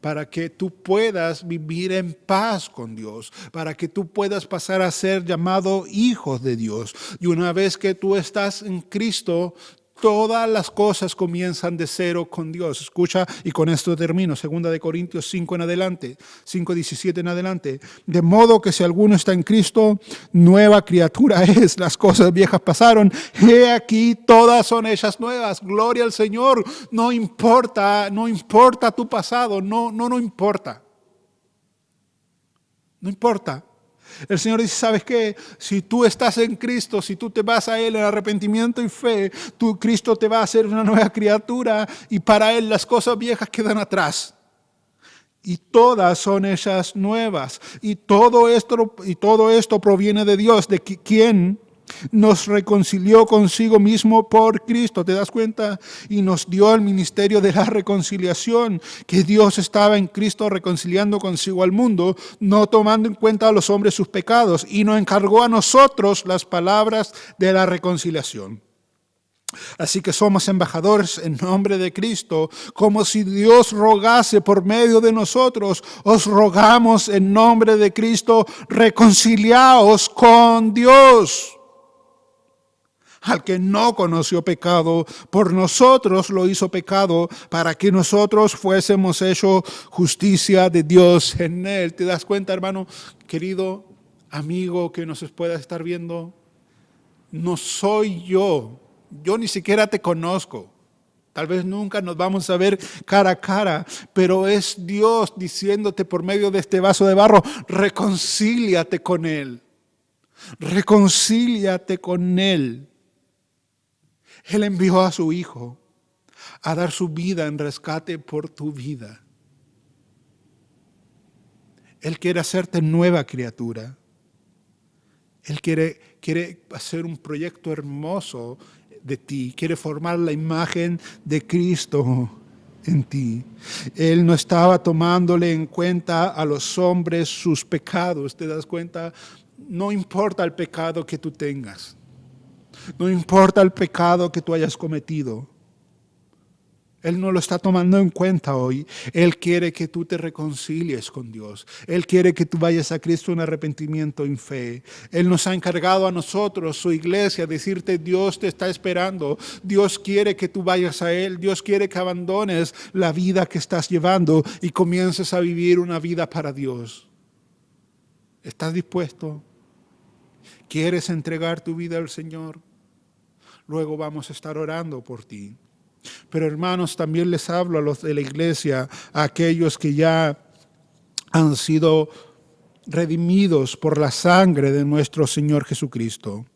Para que tú puedas vivir en paz con Dios, para que tú puedas pasar a ser llamado hijo de Dios. Y una vez que tú estás en Cristo, todas las cosas comienzan de cero con Dios. Escucha, y con esto termino, 2 Corintios 5 en adelante, 5:17 en adelante. De modo que si alguno está en Cristo, nueva criatura es. Las cosas viejas pasaron, he aquí, todas son hechas nuevas. Gloria al Señor. No importa tu pasado, no importa. No importa. El Señor dice, ¿sabes qué? Si tú estás en Cristo, si tú te vas a Él en arrepentimiento y fe, Cristo te va a hacer una nueva criatura y para Él las cosas viejas quedan atrás. Y todas son hechas nuevas. Y todo esto proviene de Dios, de quien nos reconcilió consigo mismo por Cristo. ¿Te das cuenta? Y nos dio el ministerio de la reconciliación, que Dios estaba en Cristo reconciliando consigo al mundo, no tomando en cuenta a los hombres sus pecados, y nos encargó a nosotros las palabras de la reconciliación. Así que somos embajadores en nombre de Cristo, como si Dios rogase por medio de nosotros. Os rogamos en nombre de Cristo, reconciliaos con Dios. Al que no conoció pecado, por nosotros lo hizo pecado, para que nosotros fuésemos hechos justicia de Dios en él. ¿Te das cuenta, hermano, querido amigo que nos pueda estar viendo? No soy yo ni siquiera te conozco. Tal vez nunca nos vamos a ver cara a cara, pero es Dios diciéndote por medio de este vaso de barro, reconcíliate con Él. Reconcíliate con Él. Él envió a su Hijo a dar su vida en rescate por tu vida. Él quiere hacerte nueva criatura. Él quiere hacer un proyecto hermoso de ti. Quiere formar la imagen de Cristo en ti. Él no estaba tomándole en cuenta a los hombres sus pecados. ¿Te das cuenta? No importa el pecado que tú tengas. No importa el pecado que tú hayas cometido. Él no lo está tomando en cuenta hoy. Él quiere que tú te reconcilies con Dios. Él quiere que tú vayas a Cristo en arrepentimiento y en fe. Él nos ha encargado a nosotros, su iglesia, decirte, Dios te está esperando. Dios quiere que tú vayas a Él. Dios quiere que abandones la vida que estás llevando y comiences a vivir una vida para Dios. ¿Estás dispuesto? ¿Quieres entregar tu vida al Señor? Luego vamos a estar orando por ti. Pero hermanos, también les hablo a los de la iglesia, a aquellos que ya han sido redimidos por la sangre de nuestro Señor Jesucristo.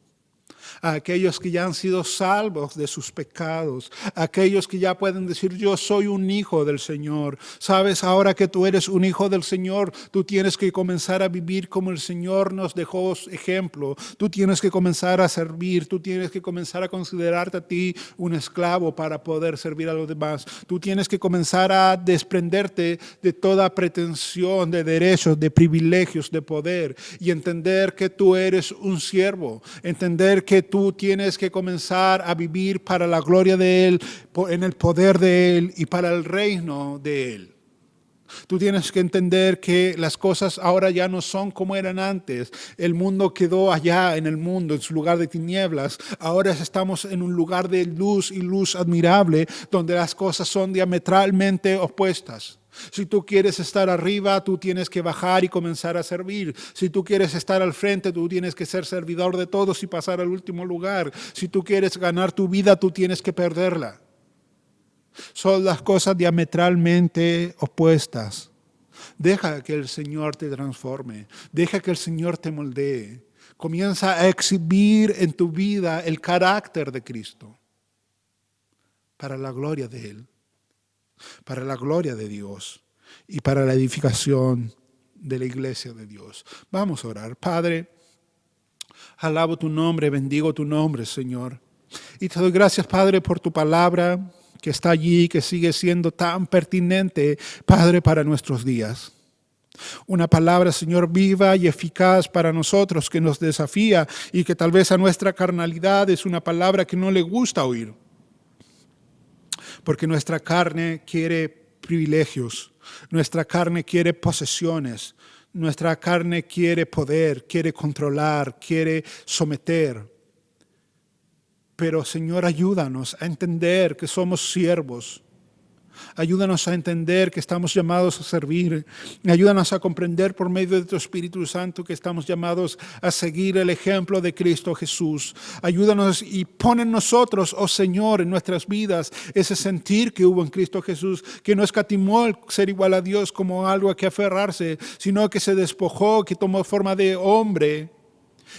A aquellos que ya han sido salvos de sus pecados, a aquellos que ya pueden decir, yo soy un hijo del Señor. Sabes, ahora que tú eres un hijo del Señor, tú tienes que comenzar a vivir como el Señor nos dejó ejemplo. Tú tienes que comenzar a servir, tú tienes que comenzar a considerarte a ti un esclavo para poder servir a los demás. Tú tienes que comenzar a desprenderte de toda pretensión de derechos, de privilegios, de poder y entender que tú eres un siervo, entender que tú tienes que comenzar a vivir para la gloria de Él, en el poder de Él y para el reino de Él. Tú tienes que entender que las cosas ahora ya no son como eran antes. El mundo quedó allá en el mundo, en su lugar de tinieblas. Ahora estamos en un lugar de luz y luz admirable, donde las cosas son diametralmente opuestas. Si tú quieres estar arriba, tú tienes que bajar y comenzar a servir. Si tú quieres estar al frente, tú tienes que ser servidor de todos y pasar al último lugar. Si tú quieres ganar tu vida, tú tienes que perderla. Son las cosas diametralmente opuestas. Deja que el Señor te transforme. Deja que el Señor te moldee. Comienza a exhibir en tu vida el carácter de Cristo para la gloria de Él, para la gloria de Dios y para la edificación de la iglesia de Dios. Vamos a orar. Padre, alabo tu nombre, bendigo tu nombre, Señor. Y te doy gracias, Padre, por tu palabra que está allí, que sigue siendo tan pertinente, Padre, para nuestros días. Una palabra, Señor, viva y eficaz para nosotros, que nos desafía y que tal vez a nuestra carnalidad es una palabra que no le gusta oír. Porque nuestra carne quiere privilegios, nuestra carne quiere posesiones, nuestra carne quiere poder, quiere controlar, quiere someter. Pero, Señor, ayúdanos a entender que somos siervos. Ayúdanos a entender que estamos llamados a servir. Ayúdanos a comprender por medio de tu Espíritu Santo que estamos llamados a seguir el ejemplo de Cristo Jesús. Ayúdanos y pon en nosotros, oh Señor, en nuestras vidas ese sentir que hubo en Cristo Jesús, que no escatimó el ser igual a Dios como algo a que aferrarse, sino que se despojó, que tomó forma de hombre,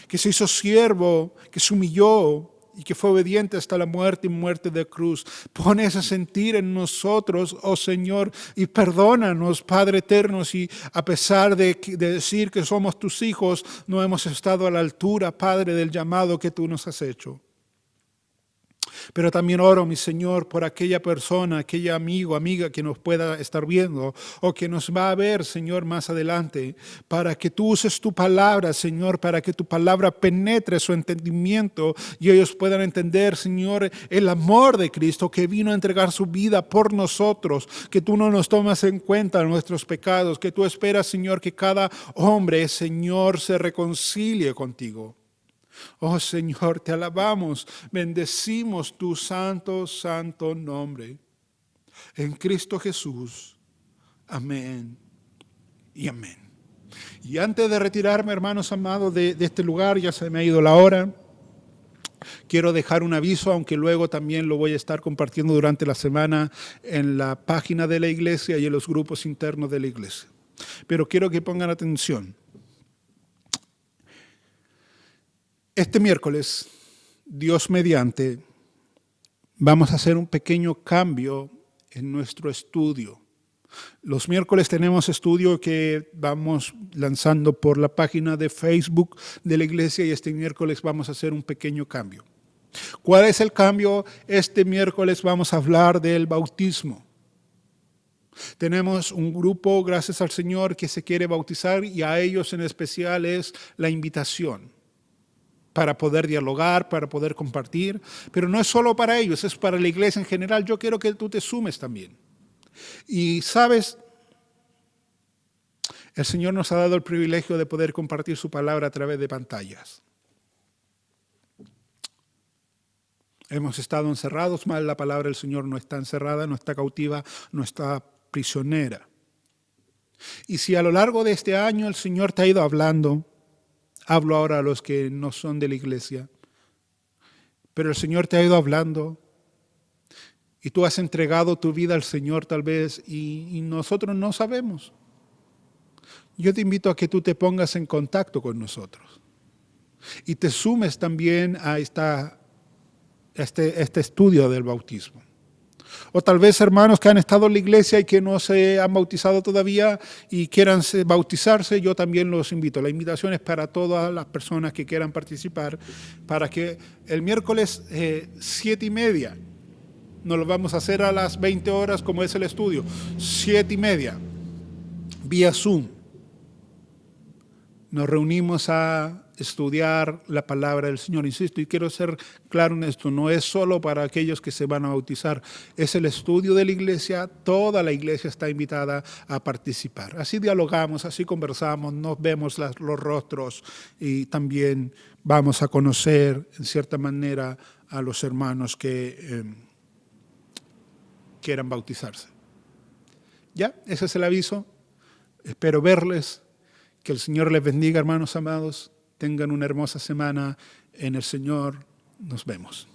que se hizo siervo, que se humilló y que fue obediente hasta la muerte y muerte de cruz. Pon ese sentir en nosotros, oh Señor, y perdónanos, Padre eterno, si a pesar de decir que somos tus hijos, no hemos estado a la altura, Padre, del llamado que tú nos has hecho. Pero también oro, mi Señor, por aquella persona, aquella amigo, amiga que nos pueda estar viendo o que nos va a ver, Señor, más adelante, para que tú uses tu palabra, Señor, para que tu palabra penetre su entendimiento y ellos puedan entender, Señor, el amor de Cristo que vino a entregar su vida por nosotros, que tú no nos tomas en cuenta nuestros pecados, que tú esperas, Señor, que cada hombre, Señor, se reconcilie contigo. Oh Señor, te alabamos, bendecimos tu santo, santo nombre. En Cristo Jesús. Amén y amén. Y antes de retirarme, hermanos amados, de este lugar, ya se me ha ido la hora. Quiero dejar un aviso, aunque luego también lo voy a estar compartiendo durante la semana en la página de la iglesia y en los grupos internos de la iglesia. Pero quiero que pongan atención. Este miércoles, Dios mediante, vamos a hacer un pequeño cambio en nuestro estudio. Los miércoles tenemos estudio que vamos lanzando por la página de Facebook de la iglesia y este miércoles vamos a hacer un pequeño cambio. ¿Cuál es el cambio? Este miércoles vamos a hablar del bautismo. Tenemos un grupo, gracias al Señor, que se quiere bautizar y a ellos en especial es la invitación para poder dialogar, para poder compartir, pero no es solo para ellos, es para la iglesia en general. Yo quiero que tú te sumes también. Y sabes, el Señor nos ha dado el privilegio de poder compartir su palabra a través de pantallas. Hemos estado encerrados, mal la palabra del Señor no está encerrada, no está cautiva, no está prisionera. Y si a lo largo de este año el Señor te ha ido hablando, hablo ahora a los que no son de la iglesia, pero el Señor te ha ido hablando y tú has entregado tu vida al Señor tal vez y nosotros no sabemos. Yo te invito a que tú te pongas en contacto con nosotros y te sumes también a este estudio del bautismo. O tal vez hermanos que han estado en la iglesia y que no se han bautizado todavía y quieran bautizarse, yo también los invito. La invitación es para todas las personas que quieran participar, para que el miércoles 7:30, no lo vamos a hacer a las 20 horas como es el estudio, 7:30, vía Zoom. Nos reunimos a estudiar la palabra del Señor. Insisto, y quiero ser claro en esto, no es solo para aquellos que se van a bautizar, es el estudio de la iglesia, toda la iglesia está invitada a participar. Así dialogamos, así conversamos, nos vemos los rostros y también vamos a conocer en cierta manera a los hermanos que quieran bautizarse. Ya, ese es el aviso. Espero verles. Que el Señor les bendiga, hermanos amados. Tengan una hermosa semana en el Señor. Nos vemos.